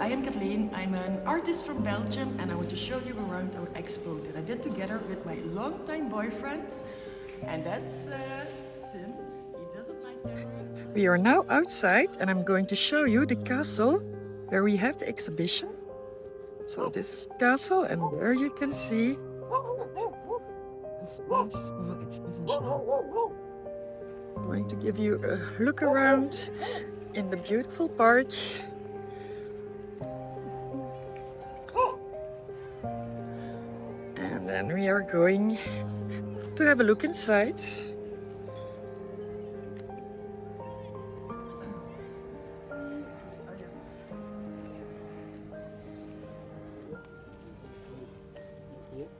I am Kathleen. I'm an artist from Belgium and I want to show you around our expo that I did together with my longtime boyfriend. And that's Tim. He doesn't like cameras. We are now outside and I'm going to show you the castle where we have the exhibition. So this is the castle and there you can see this place of exposition. I'm going to give you a look around in the beautiful park. And then we are going to have a look inside.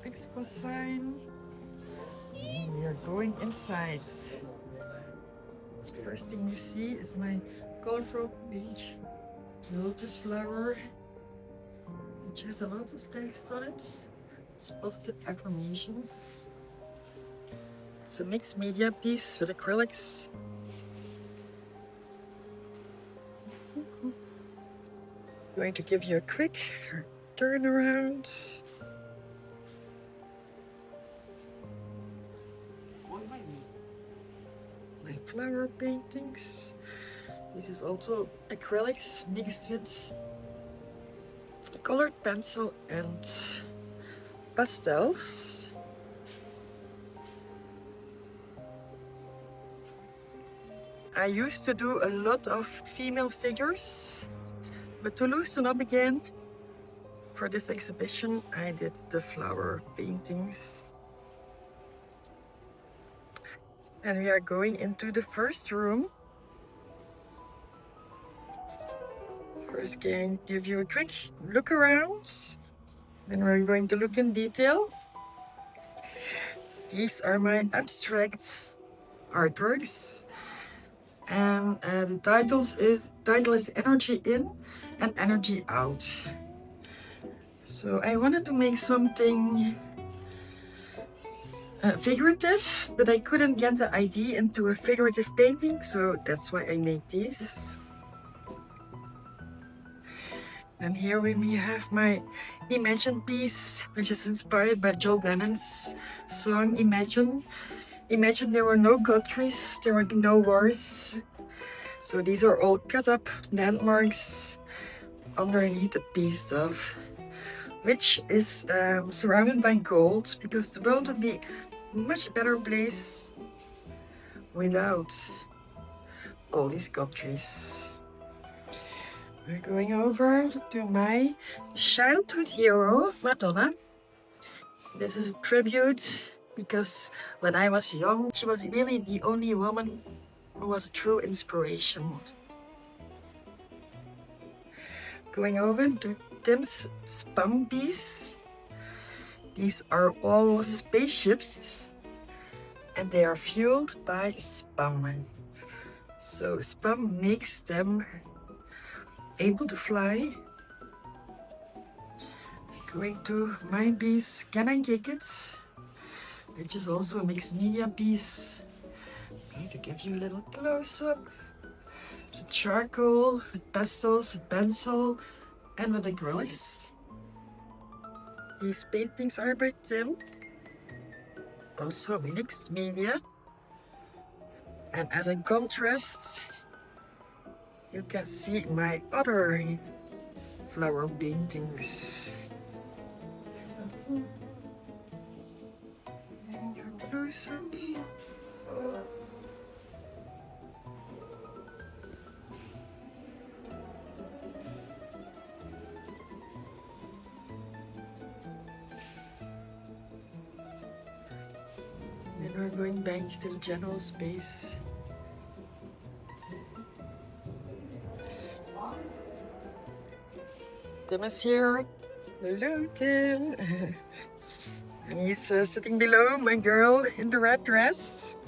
Expo sign. We are going inside. First thing you see is my colorful page lotus flower, which has a lot of text on it. It's positive affirmations. It's a mixed media piece with acrylics. Going to give you a quick turn around. My flower paintings. This is also acrylics mixed with colored pencil and pastels. I used to do a lot of female figures, but to loosen up again for this exhibition, I did the flower paintings. And we are going into the first room. First, going to give you a quick look around. Then we're going to look in detail. These are my abstract artworks. And the title is Energy In and Energy Out. So I wanted to make something figurative, but I couldn't get the idea into a figurative painting, so that's why I made these. And here we have my Imagine piece, which is inspired by Joe Lennon's song Imagine. Imagine there were no countries, there would be no wars. So these are all cut up landmarks underneath the piece of, which is surrounded by gold, because the world would be a much better place without all these countries. We're going over to my childhood hero, Madonna. This is a tribute because when I was young, she was really the only woman who was a true inspiration. Going over to Tim's spam piece. These are all spaceships and they are fueled by spam. So spam makes them able to fly. Going to my piece, Can I Kick It? Which is also a mixed media piece. I'm going to give you a little close-up. It's charcoal, with pastels, with pencil, and with acrylics. These paintings are by Tim. Also mixed media. And as a contrast, you can see my other flower paintings. Close-up. Then we're going back to the general space. Tim is here. Hello, Tim. And he's sitting below my girl in the red dress.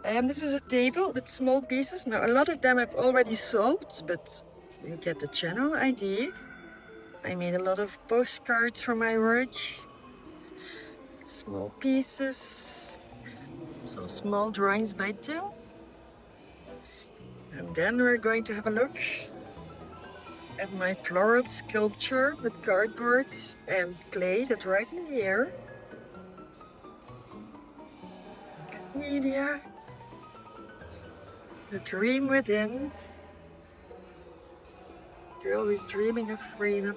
And this is a table with small pieces. Now, a lot of them I've already sold, but you get the general idea. I made a lot of postcards for my work. Small pieces. Some small drawings by Tim. And then we're going to have a look at my floral sculpture with cardboard and clay that rise in the air. Mixed media. The dream within. You're always dreaming of freedom.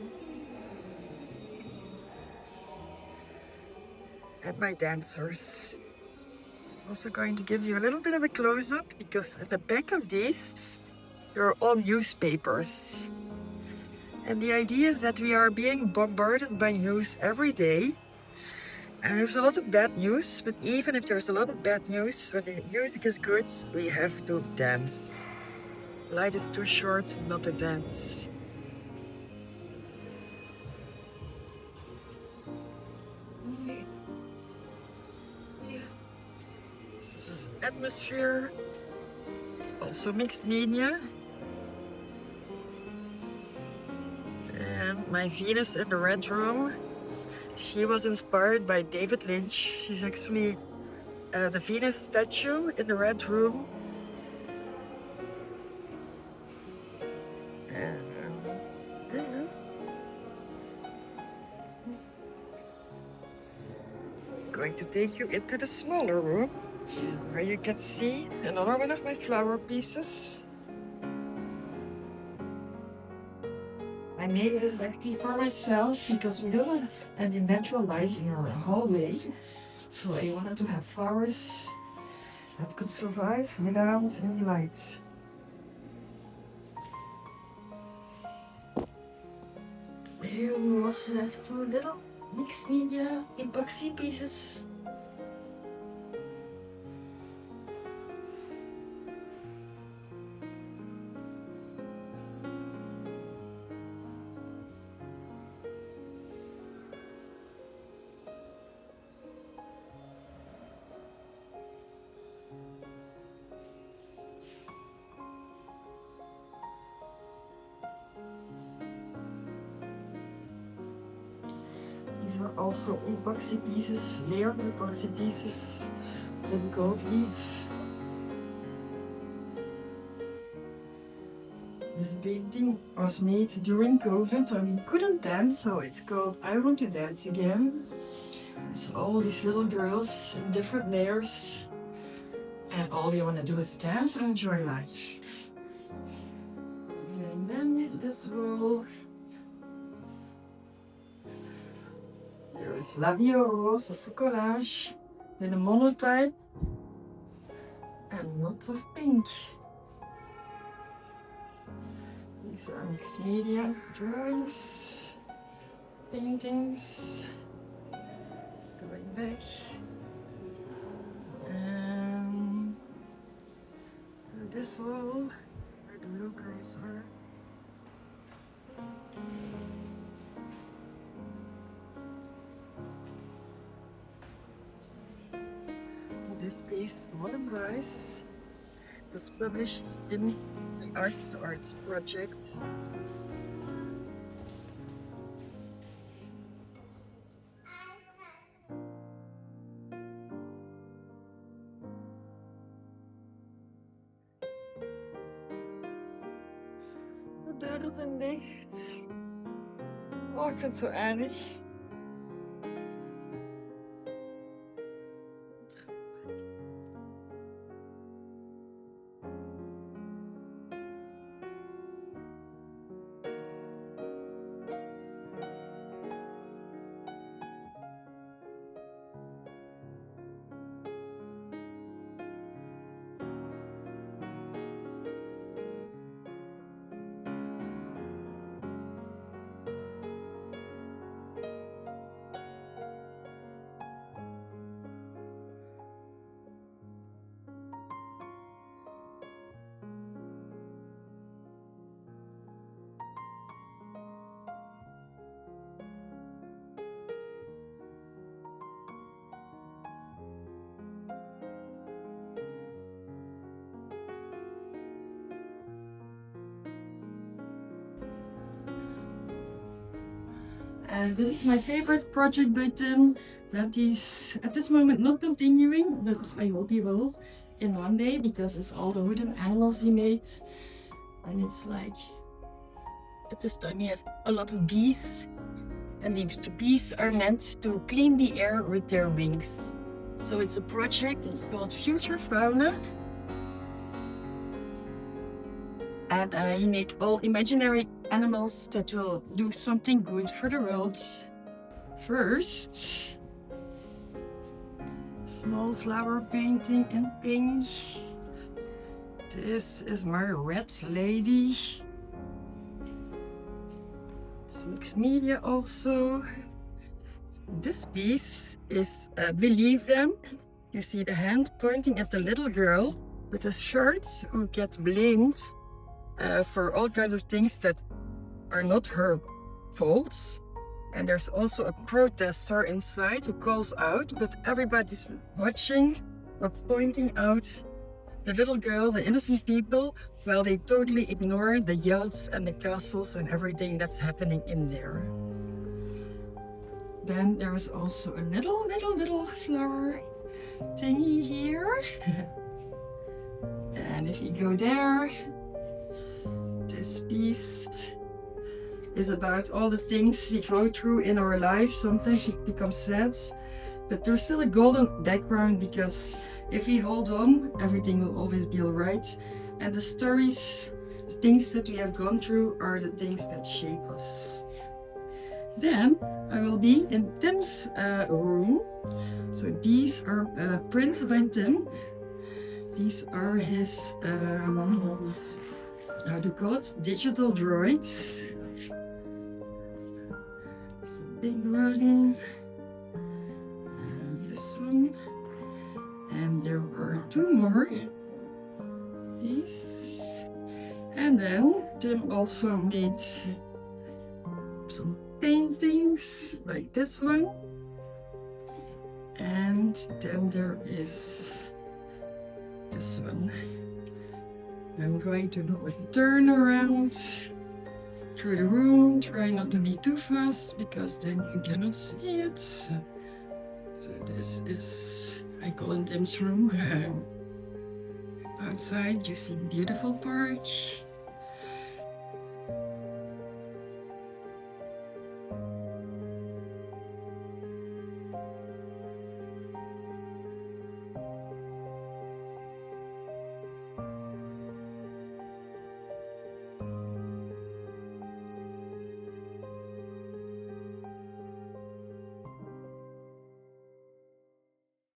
And my dancers. Also going to give you a little bit of a close-up because at the back of these, there are all newspapers. And the idea is that we are being bombarded by news every day. And there's a lot of bad news, but even if there's a lot of bad news, when the music is good, we have to dance. Life is too short not to dance. This is atmosphere, also mixed media. And my Venus in the Red Room. She was inspired by David Lynch. She's actually the Venus statue in the Red Room. Going to take you into the smaller room where you can see another one of my flower pieces. I made this actually for myself because we don't have any natural light in our hallway. So I wanted to have flowers that could survive without any light. Here we also have two little mixed media epoxy pieces. These are also epoxy pieces, layered epoxy pieces with gold leaf. This painting was made during COVID when we couldn't dance, so it's called I Want to Dance Again. It's all these little girls in different layers, and all they want to do is dance and enjoy life. And then this wall. There is La Vie Rose as a collage in a monotype and lots of pink. These are mixed media drawings, paintings, going back, and this wall where the blue guys are. This piece, Modern Rice, was published in the Arts to Arts project. De deuren zijn dicht. Oh, ik vind het zo erg. And this is my favorite project by Tim that is at this moment not continuing, but I hope he will. in one day because it's all the wooden animals he made. And it's like, at this time he has a lot of bees. And these bees are meant to clean the air with their wings. So it's a project, it's called Future Fauna. And he made all imaginary animals that will do something good for the world. First, small flower painting in pink. This is my red lady. It's mixed media also. This piece is Believe Them. You see the hand pointing at the little girl with a shirt who gets blamed for all kinds of things that are not her faults. And there's also a protester inside who calls out, but everybody's watching or pointing out the little girl, the innocent people, while they totally ignore the yells and the castles and everything that's happening in there. Then there is also a little flower thingy here. And if you go there, this piece is about all the things we go through in our life. Sometimes we become sad, but there's still a golden background because if we hold on, everything will always be alright. And the stories, the things that we have gone through are the things that shape us. Then I will be in Tim's room. So these are prints by Tim. These are his, how do you call it? Digital drawings. It's a big one. And this one. And there were two more. These. And then Tim also made some paintings like this one. And then there is this one. I'm going to do a turn around through the room. Try not to be too fast because then you cannot see it. So this is, I call it Tim's room. Outside you see beautiful park.